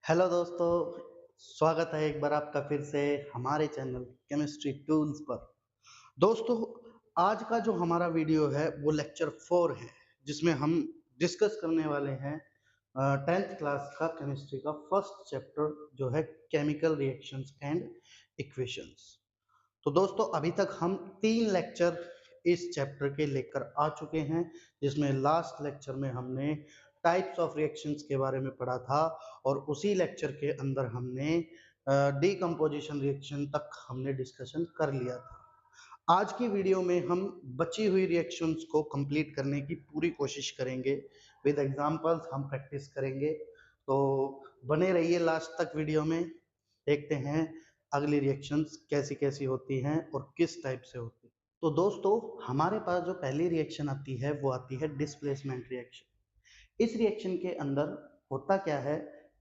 Hello दोस्तों, स्वागत है एक बार आपका फिर से हमारे चैनल केमिस्ट्री टूल्स पर। दोस्तों, आज का जो हमारा वीडियो है वो लेक्चर 4 है, जिसमें हम डिस्कस करने वाले हैं 10th क्लास का केमिस्ट्री का फर्स्ट चैप्टर जो है केमिकल रिएक्शंस एंड इक्वेशंस। तो दोस्तों, अभी तक हम 3 लेक्चर इस चैप्टर के लेकर आ चुके हैं, जिसमें लास्ट लेक्चर में हमने टाइप्स ऑफ रिएक्शंस के बारे में पढ़ा था और उसी लेक्चर के अंदर हमने डीकम्पोजिशन रिएक्शन तक हमने डिस्कशन कर लिया था। आज की वीडियो में हम बची हुई रिएक्शंस को कंप्लीट करने की पूरी कोशिश करेंगे। विद एग्जांपल्स हम प्रैक्टिस करेंगे, तो बने रहिए लास्ट तक वीडियो में। देखते हैं अगली रिएक्शंस कैसी कैसी होती हैं और किस टाइप से होती है। तो दोस्तों, हमारे पास जो पहली रिएक्शन आती है वो आती है डिस्प्लेसमेंट रिएक्शन। इस रिएक्शन के अंदर होता क्या है,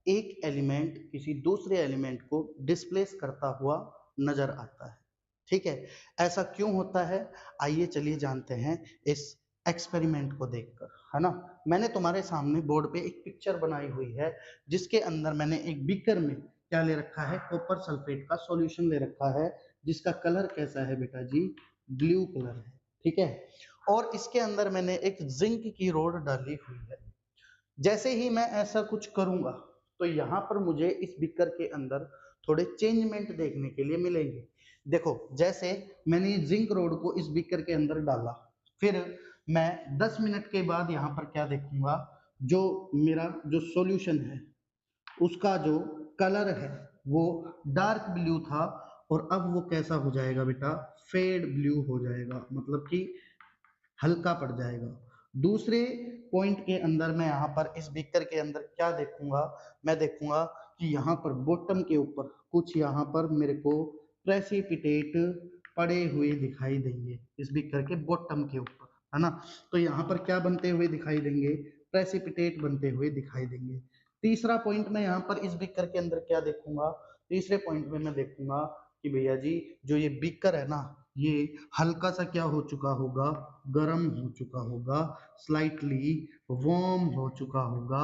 एक एलिमेंट किसी दूसरे एलिमेंट को डिस्प्लेस करता हुआ नजर आता है। ठीक है, ऐसा क्यों होता है, आइए चलिए जानते हैं इस एक्सपेरिमेंट को देखकर, है ना। मैंने तुम्हारे सामने बोर्ड पे एक पिक्चर बनाई हुई है, जिसके अंदर मैंने एक बीकर में क्या ले रखा है, कॉपर सल्फेट का सॉल्यूशन ले रखा है, जिसका कलर कैसा है बेटा जी, ब्लू कलर है। ठीक है, और इसके अंदर मैंने एक जिंक की रोड डाली हुई है। जैसे ही मैं ऐसा कुछ करूंगा तो यहाँ पर मुझे इस बीकर के अंदर थोड़े चेंजमेंट देखने के लिए मिलेंगे। देखो, जैसे मैंने जिंक रोड को इस बीकर के अंदर डाला, फिर मैं 10 मिनट के बाद यहाँ पर क्या देखूंगा, जो मेरा जो सॉल्यूशन है उसका जो कलर है वो डार्क ब्लू था, और अब वो कैसा हो जाएगा बेटा, फेड ब्लू हो जाएगा, मतलब कि हल्का पड़ जाएगा। दूसरे पॉइंट के अंदर मैं यहाँ पर इस बीकर के अंदर क्या देखूंगा, मैं देखूंगा कि यहाँ पर बॉटम के ऊपर कुछ यहाँ पर मेरे को प्रेसिपिटेट पड़े हुए दिखाई देंगे, इस बीकर के बॉटम के ऊपर, है ना। तो यहाँ पर क्या बनते हुए दिखाई देंगे, प्रेसिपिटेट बनते हुए दिखाई देंगे। तीसरा पॉइंट मैं यहाँ पर इस बीकर के अंदर क्या देखूंगा, तीसरे पॉइंट में मैं देखूंगा कि भैया जी, जो ये बीकर है ना, ये हल्का सा क्या हो चुका होगा, गर्म हो चुका होगा, स्लाइटली वार्म हो चुका होगा।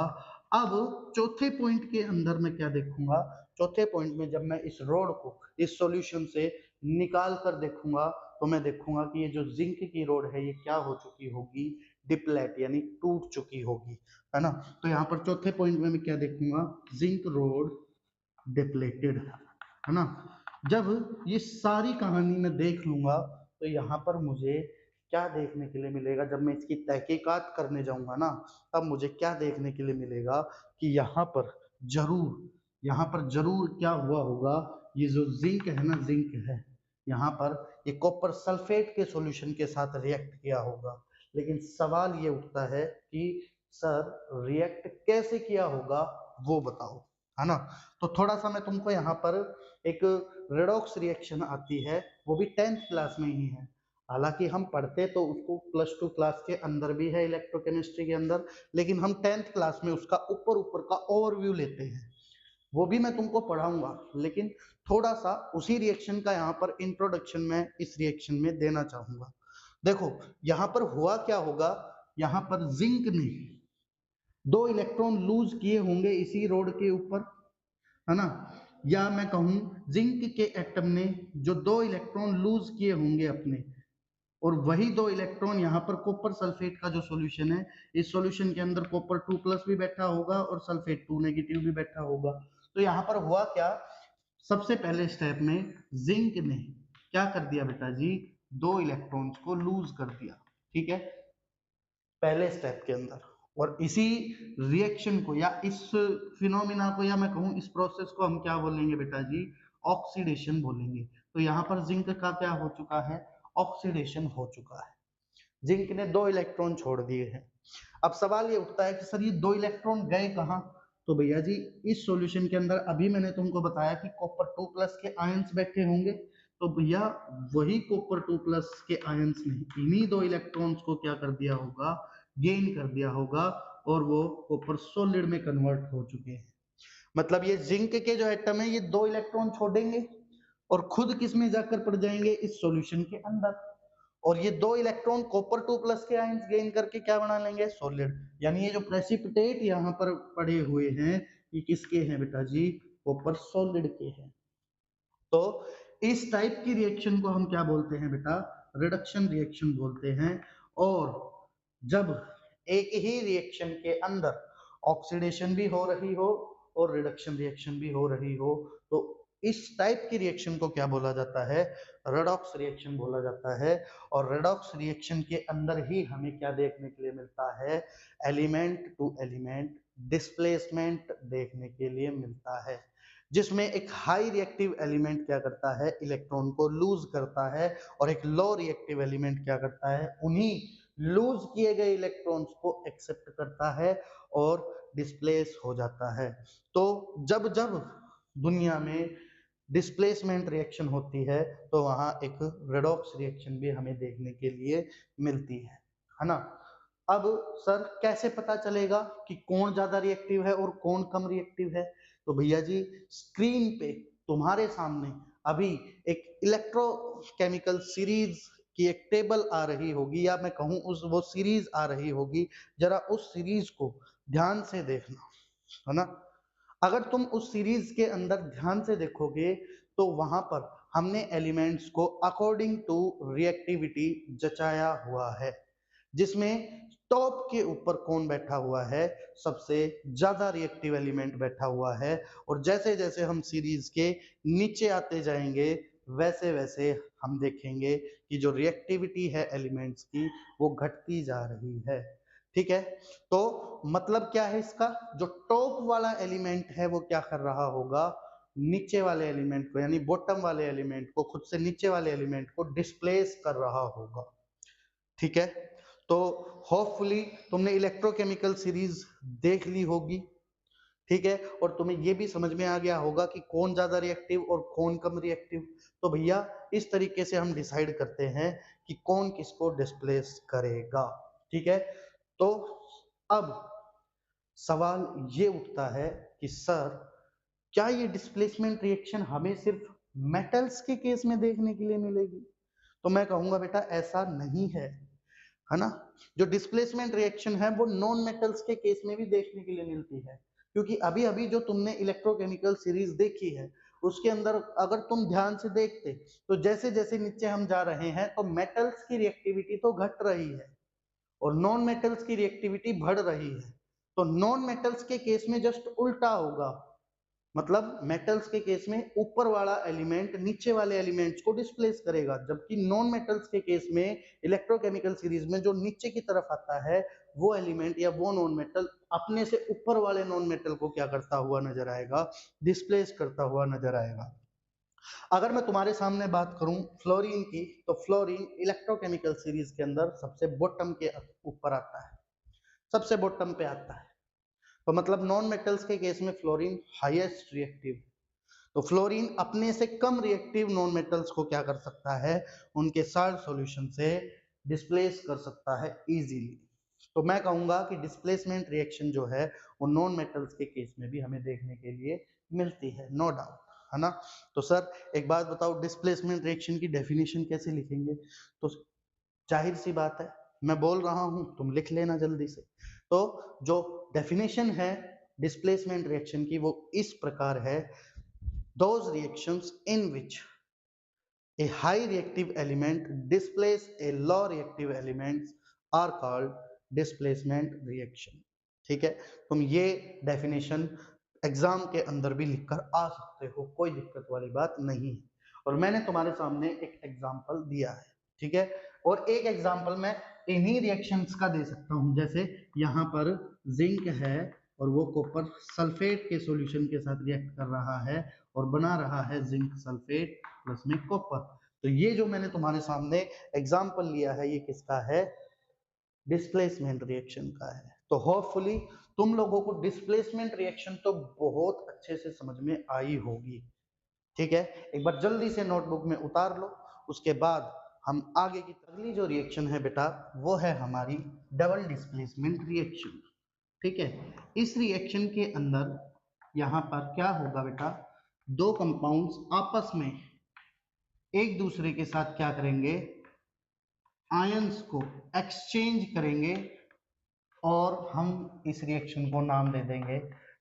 अब चौथे पॉइंट के अंदर मैं क्या देखूंगा, चौथे पॉइंट में जब मैं इस रोड को इस सॉल्यूशन से निकाल कर देखूंगा, तो मैं देखूंगा कि ये जो जिंक की रोड है ये क्या हो चुकी होगी, डिप्लेट यानी टूट चुकी होगी, है ना। तो यहाँ पर चौथे पॉइंट में मैं क्या देखूंगा, जिंक रोड डिप्लेटेड, है ना। जब ये सारी कहानी मैं देख लूंगा तो यहाँ पर मुझे क्या देखने के लिए मिलेगा, जब मैं इसकी तहकीकात करने जाऊंगा ना, तब मुझे क्या देखने के लिए मिलेगा कि यहाँ पर जरूर क्या हुआ होगा, ये जो जिंक है ना, जिंक है यहाँ पर, ये कॉपर सल्फेट के सॉल्यूशन के साथ रिएक्ट किया होगा। लेकिन सवाल ये उठता है कि सर रिएक्ट कैसे किया होगा, वो बताओ, है ना। तो थोड़ा सा मैं तुमको यहाँ पर एक रेडॉक्स रिएक्शन आती है, वो भी 10th क्लास में ही है। हालांकि हम पढ़ते तो उसको +2 क्लास के अंदर भी है, इलेक्ट्रोकेमिस्ट्री के अंदर, लेकिन हम 10th क्लास में उसका ऊपर ऊपर का ओवरव्यू लेते हैं। वो भी मैं तुमको पढ़ाऊंगा, लेकिन थोड़ा सा उसी रिएक्शन का यहाँ पर इंट्रोडक्शन में इस रिएक्शन में देना चाहूंगा। देखो, यहाँ पर हुआ क्या होगा, यहाँ पर जिंक ने 2 इलेक्ट्रॉन लूज किए होंगे इसी रोड के ऊपर, है ना। या मैं कहूं जिंक के एटम ने जो 2 इलेक्ट्रॉन लूज किए होंगे अपने, और वही 2 इलेक्ट्रॉन यहाँ पर कॉपर सल्फेट का जो सॉल्यूशन है, इस सॉल्यूशन के अंदर कॉपर 2+ भी बैठा होगा और सल्फेट 2- भी बैठा होगा। तो यहाँ पर हुआ क्या, सबसे पहले स्टेप में जिंक ने क्या कर दिया बेटा जी, 2 इलेक्ट्रॉन्स को लूज कर दिया। ठीक है, पहले स्टेप के अंदर। और इसी रिएक्शन को या इस फिनोमिना को, या मैं कहूं इस प्रोसेस को हम क्या बोलेंगे बेटा जी, ऑक्सीडेशन बोलेंगे। तो यहाँ पर जिंक का क्या हो चुका है, ऑक्सीडेशन हो चुका है। जिंक ने 2 इलेक्ट्रॉन छोड़ दिए हैं। अब सवाल ये उठता है कि सर ये 2 इलेक्ट्रॉन गए कहाँ, तो भैया जी इस सॉल्यूशन के अंदर अभी मैंने तुमको बताया कि कॉपर 2+ के आयंस बैठे होंगे, तो भैया वही कॉपर 2+ के आयंस ने इन्हीं 2 इलेक्ट्रॉन्स को क्या कर दिया होगा, गेन कर दिया होगा, और वो कॉपर सॉलिड में कन्वर्ट हो चुके हैं। मतलब ये जिंक के जो एटम है ये 2 इलेक्ट्रॉन छोड़ेंगे और खुद किस में जाकर पड़ जाएंगे, इस सॉल्यूशन के अंदर। और ये 2 इलेक्ट्रॉन कॉपर 2+ के आयंस गेन करके क्या बना लेंगे, सॉलिड। यानी ये जो प्रेसिपिटेट यहाँ पर पड़े हुए हैं, ये किसके हैं बेटा जी, कॉपर सॉलिड के हैं। तो इस टाइप की रिएक्शन को हम क्या बोलते हैं बेटा, रिडक्शन रिएक्शन बोलते हैं। और जब एक ही रिएक्शन के अंदर ऑक्सीडेशन भी हो रही हो और रिडक्शन रिएक्शन भी हो रही हो, तो इस टाइप की रिएक्शन को क्या बोला जाता है, रेडॉक्स रिएक्शन बोला जाता है। और रेडॉक्स रिएक्शन के अंदर ही हमें क्या देखने के लिए मिलता है, एलिमेंट टू एलिमेंट डिस्प्लेसमेंट देखने के लिए मिलता है, जिसमें एक हाई रिएक्टिव एलिमेंट क्या करता है, इलेक्ट्रॉन को लूज करता है, और एक लो रिएक्टिव एलिमेंट क्या करता है, उन्हीं लूज किए गए इलेक्ट्रॉन्स को एक्सेप्ट करता है और डिस्प्लेस हो जाता है। तो जब जब दुनिया में डिस्प्लेसमेंट रिएक्शन होती है तो वहां एक रेडॉक्स रिएक्शन भी हमें देखने के लिए मिलती है ना। अब सर कैसे पता चलेगा कि कौन ज्यादा रिएक्टिव है और कौन कम रिएक्टिव है, तो भैया जी स्क्रीन पे तुम्हारे सामने अभी एक इलेक्ट्रोकेमिकल सीरीज की एक टेबल आ रही होगी, या मैं कहूं उस वो सीरीज आ रही होगी, जरा उस सीरीज को ध्यान से देखना, है ना। अगर तुम उस सीरीज के अंदर ध्यान से देखोगे तो वहां पर हमने एलिमेंट्स को अकॉर्डिंग टू रिएक्टिविटी जचाया हुआ है, जिसमें टॉप के ऊपर कौन बैठा हुआ है, सबसे ज्यादा रिएक्टिव एलिमेंट बैठा हुआ है। और जैसे जैसे हम सीरीज के नीचे आते जाएंगे वैसे वैसे हम देखेंगे कि जो रिएक्टिविटी है एलिमेंट्स की वो घटती जा रही है, ठीक है। तो मतलब क्या है इसका, जो टॉप वाला एलिमेंट है वो क्या कर रहा होगा, नीचे वाले एलिमेंट को, यानी बॉटम वाले एलिमेंट को, खुद से नीचे वाले एलिमेंट को डिस्प्लेस कर रहा होगा, ठीक है। तो होपफुली तुमने इलेक्ट्रोकेमिकल सीरीज देख ली होगी, ठीक है, और तुम्हें ये भी समझ में आ गया होगा कि कौन ज्यादा रिएक्टिव और कौन कम रिएक्टिव। तो भैया इस तरीके से हम डिसाइड करते हैं कि कौन किसको डिस्प्लेस करेगा, ठीक है। तो अब सवाल ये उठता है कि सर क्या ये डिस्प्लेसमेंट रिएक्शन हमें सिर्फ मेटल्स के केस में देखने के लिए मिलेगी, तो मैं कहूंगा बेटा ऐसा नहीं है ना। जो डिस्प्लेसमेंट रिएक्शन है वो नॉन मेटल्स के केस में भी देखने के लिए मिलती है, क्योंकि अभी अभी जो तुमने इलेक्ट्रोकेमिकल सीरीज देखी है उसके अंदर अगर तुम ध्यान से देखते तो जैसे जैसे नीचे हम जा रहे हैं तो मेटल्स की रिएक्टिविटी तो घट रही है और नॉन मेटल्स की रिएक्टिविटी बढ़ रही है। तो नॉन मेटल्स के केस में जस्ट उल्टा होगा, मतलब मेटल्स के केस में ऊपर वाला एलिमेंट नीचे वाले एलिमेंट्स को डिस्प्लेस करेगा, जबकि नॉन मेटल्स के केस में इलेक्ट्रोकेमिकल सीरीज में जो नीचे की तरफ आता है वो एलिमेंट या वो नॉन मेटल अपने से ऊपर वाले नॉन मेटल को क्या करता हुआ नजर आएगा, डिस्प्लेस करता हुआ नजर आएगा। अगर मैं तुम्हारे सामने बात करूं फ्लोरीन की, तो फ्लोरीन इलेक्ट्रोकेमिकल सीरीज के अंदर सबसे बॉटम के ऊपर आता है, सबसे बॉटम पे आता है। तो मतलब नॉन मेटल्स के केस में फ्लोरीन हाईएस्ट रिएक्टिव, तो फ्लोरीन अपने से कम रिएक्टिव नॉन मेटल्स को क्या कर सकता है, उनके साल्ट सॉल्यूशन से डिस्प्लेस कर सकता है इजीली। तो मैं कहूंगा कि डिस्प्लेसमेंट रिएक्शन जो है वो नॉन मेटल्स के केस में भी हमें देखने के लिए मिलती है, नो डाउट, है ना। तो सर एक बात बताओ, डिस्प्लेसमेंट रिएक्शन की डेफिनेशन कैसे लिखेंगे, तो जाहिर सी बात है मैं बोल रहा हूं तुम लिख लेना जल्दी से। तो जो डेफिनेशन है डिस्प्लेसमेंट रिएक्शन की वो इस प्रकार है, those reactions in which a high reactive element displace a low reactive elements are called displacement reaction, ठीक है। तुम ये डेफिनेशन एग्जाम के अंदर भी लिखकर आ सकते हो, कोई दिक्कत वाली बात नहीं है, और मैंने तुम्हारे सामने एक एग्जांपल दिया है, ठीक है। और एक एग्जांपल मैं इन्हीं रिएक्शंस का दे सकता हूं, जैसे यहाँ पर जिंक है और वो कॉपर सल्फेट के सॉल्यूशन के साथ रिएक्ट कर रहा है और बना रहा है जिंक सल्फेट प्लस में कॉपर। तो ये जो मैंने तुम्हारे सामने एग्जांपल लिया है ये किसका है, डिस्प्लेसमेंट रिएक्शन का है। तो होपफुली तुम लोगों को डिस्प्लेसमेंट रिएक्शन तो बहुत अच्छे से समझ में आई होगी, ठीक है। एक बार जल्दी से नोटबुक में उतार लो, उसके बाद हम आगे की अगली जो रिएक्शन है बेटा वो है हमारी डबल डिस्प्लेसमेंट रिएक्शन, ठीक है। इस रिएक्शन के अंदर यहाँ पर क्या होगा बेटा, दो कंपाउंड्स आपस में एक दूसरे के साथ क्या करेंगे, आयंस को एक्सचेंज करेंगे और हम इस रिएक्शन को नाम दे देंगे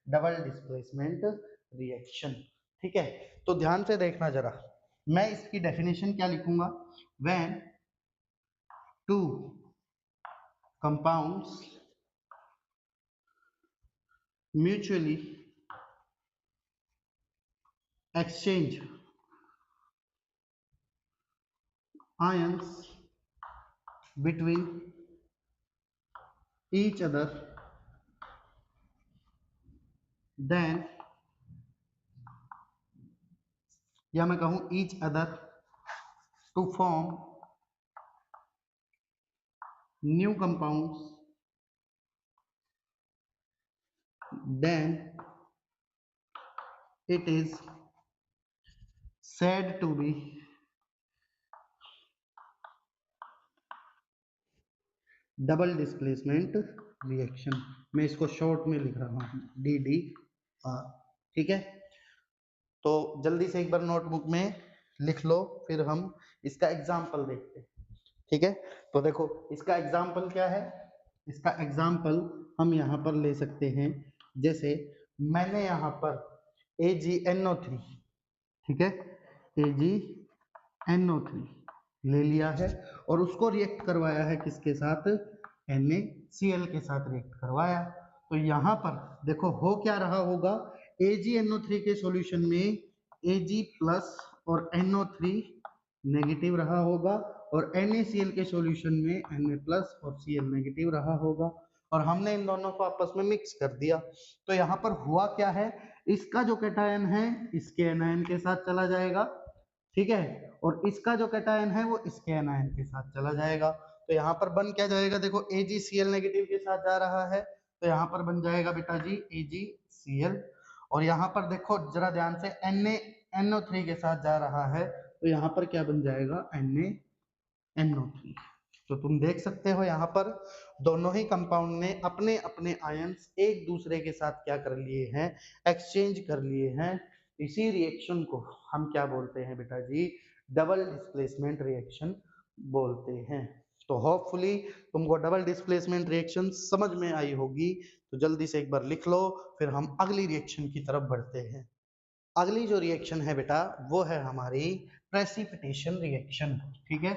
डबल डिस्प्लेसमेंट रिएक्शन। ठीक है, तो ध्यान से देखना जरा, मैं इसकी डेफिनेशन क्या लिखूंगा, when two compounds mutually exchange ions between each other, then या मैं कहूं each other to form new compounds, then it is said to be double displacement reaction. मैं इसको शॉर्ट में लिख रहा हूं DDR। ठीक है, तो जल्दी से एक बार नोटबुक में लिख लो, फिर हम इसका एग्जाम्पल देखते हैं। ठीक है, तो देखो इसका एग्जाम्पल क्या है, इसका एग्जाम्पल हम यहाँ पर ले सकते हैं, जैसे मैंने यहाँ पर AgNO3, ठीक है, AgNO3 ले लिया है और उसको रिएक्ट करवाया है किसके साथ, NaCl के साथ रिएक्ट करवाया। तो यहाँ पर देखो हो क्या रहा होगा, AgNO3 के सॉल्यूशन में Ag प्लस और NO3 नेगेटिव रहा होगा और NaCl के सॉल्यूशन में Na प्लस और Cl नेगेटिव रहा होगा, और हमने इन दोनों को आपस में मिक्स कर दिया। तो यहाँ पर हुआ क्या है, इसका जो कैटायन है इसके एनायन के साथ चला जाएगा, ठीक है, और इसका जो कैटायन है वो इसके एनायन के साथ चला जाएगा। तो यहाँ पर बन क्या जाएगा, देखो AgCl नेगेटिव के साथ जा रहा है, तो यहाँ पर बन जाएगा बेटा जी AgCl, और यहाँ पर देखो जरा ध्यान से NaNO3 के साथ जा रहा है, तो यहाँ पर क्या बन जाएगा NaNO3। तो तुम देख सकते हो यहाँ पर दोनों ही कंपाउंड ने अपने अपने आयंस एक दूसरे के साथ क्या कर लिए हैं, एक्सचेंज कर लिए हैं। इसी रिएक्शन को हम क्या बोलते हैं बेटा जी, डबल डिस्प्लेसमेंट रिएक्शन बोलते हैं। तो होपफुली तुमको डबल डिस्प्लेसमेंट रिएक्शन समझ में आई होगी, तो जल्दी से एक बार लिख लो, फिर हम अगली रिएक्शन की तरफ बढ़ते हैं। अगली जो रिएक्शन है बेटा वो है हमारी प्रेसिपिटेशन रिएक्शन। ठीक है,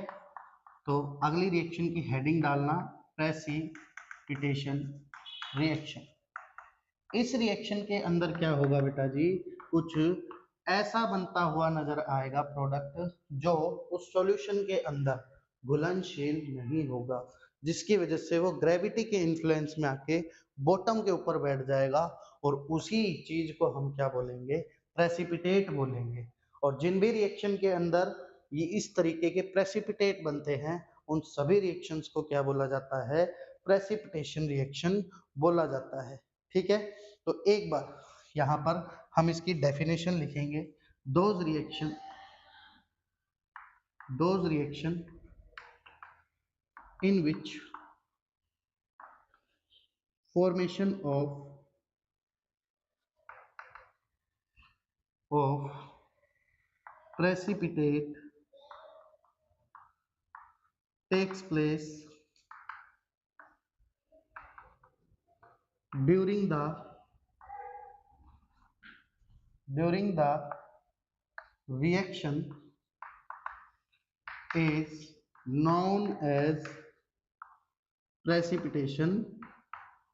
तो अगली रिएक्शन की हेडिंग डालना प्रेसिपिटेशन रिएक्शन। इस रिएक्शन के अंदर क्या होगा बेटा जी, कुछ ऐसा बनता हुआ नजर आएगा प्रोडक्ट जो उस सॉल्यूशन के अंदर घुलनशील नहीं होगा, जिसकी वजह से वो ग्रेविटी के इन्फ्लुएंस में आके बॉटम के ऊपर बैठ जाएगा, और उसी चीज को हम क्या बोलेंगे, प्रेसिपिटेट बोलेंगे। और जिन भी रिएक्शन के अंदर ये इस तरीके के प्रेसिपिटेट बनते हैं उन सभी रिएक्शंस को क्या बोला जाता है, प्रेसिपिटेशन रिएक्शन बोला जाता है। ठीक है, तो एक बार यहाँ पर हम इसकी डेफिनेशन लिखेंगे, those reaction in which formation of precipitate takes place during the reaction is known as precipitation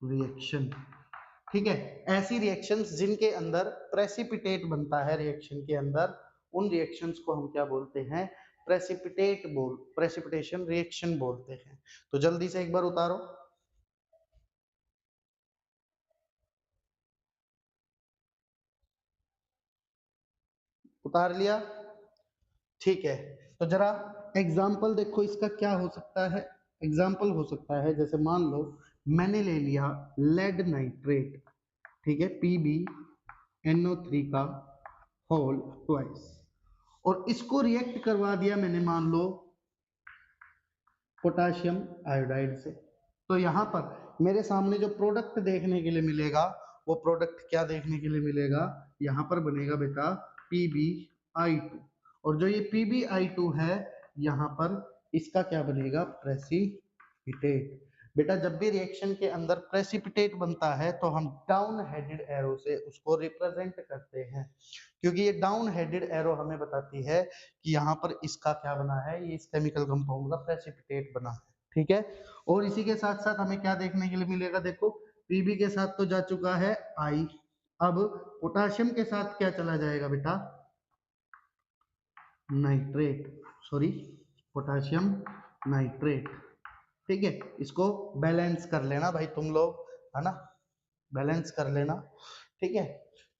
reaction। ठीक है, ऐसी रिएक्शंस जिनके अंदर प्रेसिपिटेट बनता है रिएक्शन के अंदर, उन रिएक्शंस को हम क्या बोलते हैं, प्रेसिपिटेशन रिएक्शन बोलते हैं। तो जल्दी से एक बार उतारो, उतार लिया, ठीक है। तो जरा एग्जाम्पल देखो इसका क्या हो सकता है, एग्जाम्पल हो सकता है जैसे मान लो मैंने ले लिया लेड नाइट्रेट, ठीक है, PbNO3 का होल ट्वाइस, और इसको रिएक्ट करवा दिया मैंने मान लो पोटाशियम आयोडाइड से। तो यहाँ पर मेरे सामने जो प्रोडक्ट देखने के लिए मिलेगा वो प्रोडक्ट क्या देखने के लिए मिलेगा, यहाँ पर बनेगा बेटा PbI2, और जो ये PbI2 है यहाँ पर इसका क्या बनेगा, प्रेसिपिटेट। बेटा जब भी रिएक्शन के अंदर प्रेसिपिटेट बनता है तो हम डाउन हेडेड एरो से उसको रिप्रेजेंट करते हैं, क्योंकि ये डाउन हेडेड एरो हमें बताती है कि यहाँ पर इसका क्या बना है, ये इस केमिकल कंपाउंड का प्रेसिपिटेट बना है। ठीक है, और इसी के साथ साथ हमें क्या देखने के लिए मिलेगा, देखो पीबी के साथ तो जा चुका है आई, अब पोटाशियम के साथ क्या चला जाएगा बेटा, नाइट्रेट, सॉरी पोटाशियम नाइट्रेट। ठीक है, इसको बैलेंस कर लेना भाई तुम लोग, है ना, बैलेंस कर लेना। ठीक है,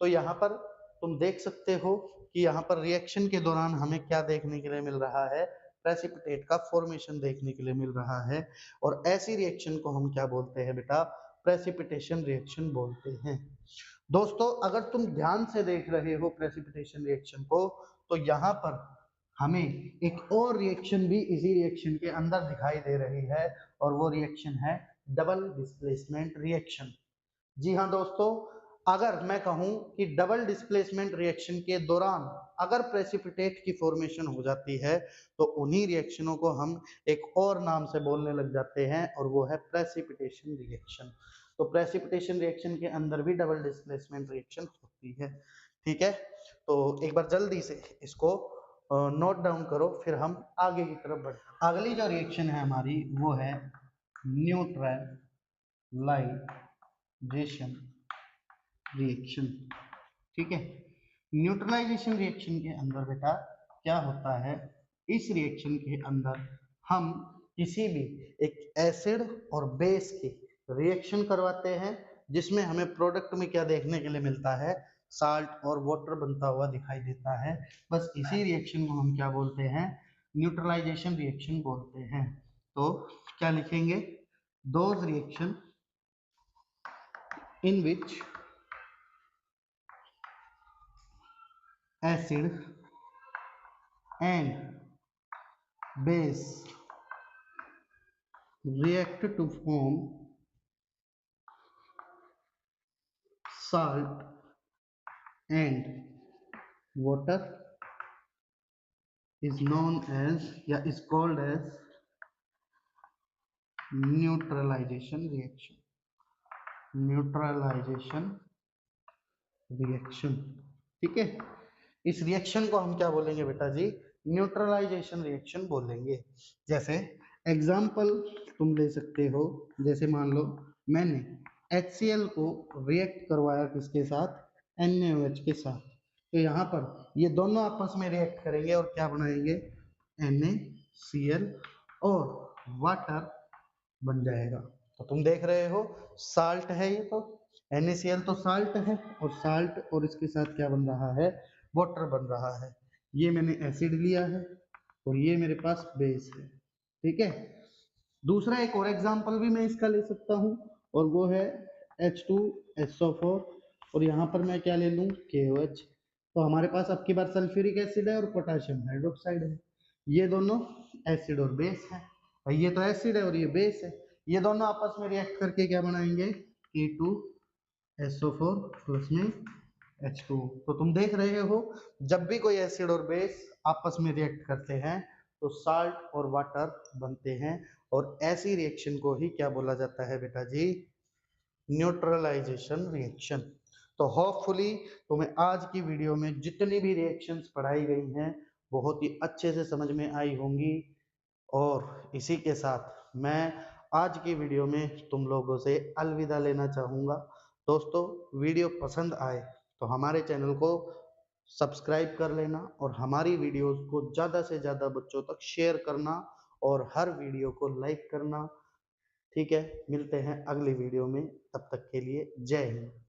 तो यहाँ पर तुम देख सकते हो कि यहाँ पर रिएक्शन के दौरान हमें क्या देखने के लिए मिल रहा है, प्रेसिपिटेट का फॉर्मेशन देखने के लिए मिल रहा है, और ऐसी रिएक्शन को हम क्या बोलते हैं बेटा, प्रेसिपिटेशन रिएक्शन बोलते हैं। दोस्तों अगर तुम ध्यान से देख रहे हो प्रेसिपिटेशन रिएक्शन को, तो यहाँ पर हमें एक और रिएक्शन भी इसी रिएक्शन के अंदर दिखाई दे रही है, और वो रिएक्शन है डबल डिस्प्लेसमेंट रिएक्शन। जी हाँ दोस्तों, अगर मैं कहूं कि डबल डिस्प्लेसमेंट रिएक्शन के दौरान अगर प्रेसिपिटेट की फॉर्मेशन हो जाती है तो उन्हीं रिएक्शनों को हम एक और नाम से बोलने लग जाते हैं, और वो है प्रेसिपिटेशन रिएक्शन। तो प्रेसिपिटेशन रिएक्शन के अंदर भी डबल डिस्प्लेसमेंट रिएक्शन होती है। ठीक है, तो एक बार जल्दी से इसको नोट डाउन करो, फिर हम आगे की तरफ बढ़ते हैं। अगली जो रिएक्शन है हमारी वो है न्यूट्रलाइजेशन रिएक्शन। ठीक है, न्यूट्रलाइजेशन रिएक्शन के अंदर बेटा क्या होता है, इस रिएक्शन के अंदर हम किसी भी एक एसिड और बेस की रिएक्शन करवाते हैं, जिसमें हमें प्रोडक्ट में क्या देखने के लिए मिलता है, साल्ट और वाटर बनता हुआ दिखाई देता है। बस इसी रिएक्शन को हम क्या बोलते हैं, न्यूट्रलाइजेशन रिएक्शन बोलते हैं। तो क्या लिखेंगे, those reaction in which acid and base react to form salt and water is known as या is called as neutralization reaction, neutralisation reaction. ठीक है, इस रिएक्शन को हम क्या बोलेंगे बेटा जी, न्यूट्रलाइजेशन रिएक्शन बोलेंगे। जैसे एग्जाम्पल तुम ले सकते हो, जैसे मान लो मैंने HCl को रिएक्ट करवाया किसके साथ, NaOH के साथ, तो यहाँ पर ये दोनों आपस में रिएक्ट करेंगे और क्या बनाएंगे, NaCl और वाटर बन जाएगा। तो तुम देख रहे हो साल्ट है ये, तो NaCl तो साल्ट है, और साल्ट और इसके साथ क्या बन रहा है, वाटर बन रहा है। ये मैंने एसिड लिया है और ये मेरे पास बेस है। ठीक है, दूसरा एक और एग्जांपल भी मैं इसका ले सकता हूँ, और वो है H2SO4, और यहाँ पर मैं क्या ले लूँ, KOH। तो हमारे पास अब की बार सल्फ्यूरिक एसिड है और पोटाशियम हाइड्रोक्साइड है, ये दोनों एसिड और बेस है, और ये तो एसिड है और ये बेस है, ये दोनों आपस में रिएक्ट करके क्या बनाएंगे, K2SO4 प्लस में H2। तो तुम देख रहे हो जब भी कोई एसिड और बेस आपस में रिएक्ट करते हैं तो साल्ट और वाटर बनते हैं, और ऐसी रिएक्शन को ही क्या बोला जाता है बेटा जी, न्यूट्रलाइजेशन रिएक्शन। तो होपफुली तुम्हें आज की वीडियो में जितनी भी रिएक्शंस पढ़ाई गई हैं बहुत ही अच्छे से समझ में आई होंगी, और इसी के साथ मैं आज की वीडियो में तुम लोगों से अलविदा लेना चाहूँगा। दोस्तों वीडियो पसंद आए तो हमारे चैनल को सब्सक्राइब कर लेना, और हमारी वीडियोस को ज़्यादा से ज़्यादा बच्चों तक शेयर करना, और हर वीडियो को लाइक करना। ठीक है, मिलते हैं अगली वीडियो में, तब तक के लिए जय हिंद।